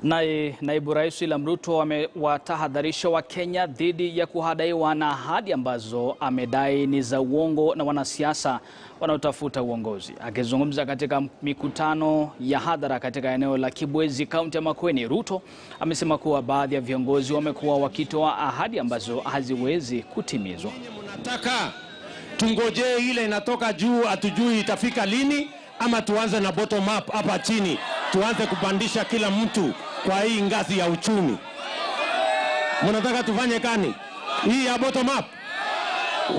Naye naibu rais William Ruto amewatahadharisha Wakenya dhidi ya kuhadaiwa na ahadi ambazo amedai ni za uongo na wanasiasa wanaotafuta uongozi. Akizungumza katika mikutano ya hadhara katika eneo la Kibwezi, kaunti ya Makueni, Ruto amesema kuwa baadhi ya viongozi wamekuwa wakitoa ahadi ambazo haziwezi kutimizwa. Mnataka tungojee ile inatoka juu, atujui itafika lini, ama tuanze na bottom up hapa chini, tuanze kupandisha kila mtu kwa hii ngazi ya uchumi? Mnataka tufanye gani? Hii ya bottom up?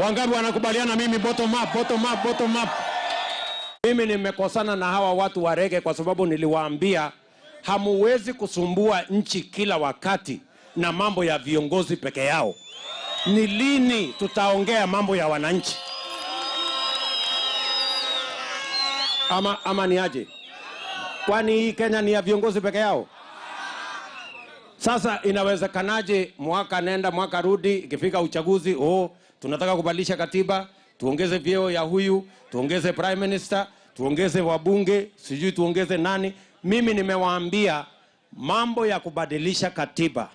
Wangapi wanakubaliana mimi bottom up, bottom up, bottom up? Mimi nimekosana na hawa watu wa rege kwa sababu niliwaambia hamuwezi kusumbua nchi kila wakati na mambo ya viongozi peke yao. Ni lini tutaongea mambo ya wananchi? Ama ni aje? Kwani hii Kenya ni ya viongozi peke yao? Sasa inawezekanaje mwaka nenda mwaka rudi, ikifika uchaguzi tunataka kubadilisha katiba, tuongeze vyeo ya huyu, tuongeze prime minister, tuongeze wabunge, sijui tuongeze nani? Mimi nimewaambia mambo ya kubadilisha katiba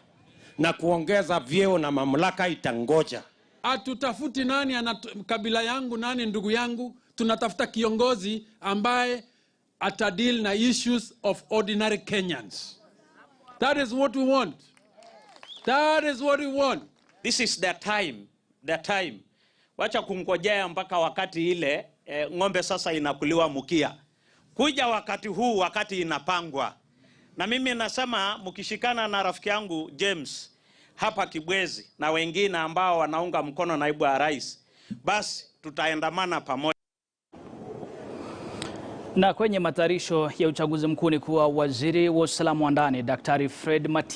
na kuongeza vyeo na mamlaka itangoja. Hatutafuti nani ana kabila yangu, nani ndugu yangu. Tunatafuta kiongozi ambaye atadeal na issues of ordinary Kenyans. That is what we want. That is what we want. This is the time. Wacha kungojea mpaka wakati ile ng'ombe sasa inakuliwa mkia. Kuja wakati huu, wakati inapangwa. Na mimi nasema mkishikana na rafiki yangu James hapa Kibwezi na wengine ambao wanaunga mkono naibu wa rais, basi tutaendamana pamoja. Na kwenye matayarisho ya uchaguzi mkuu ni kuwa waziri wa usalama wa ndani Daktari Fred Matiang'i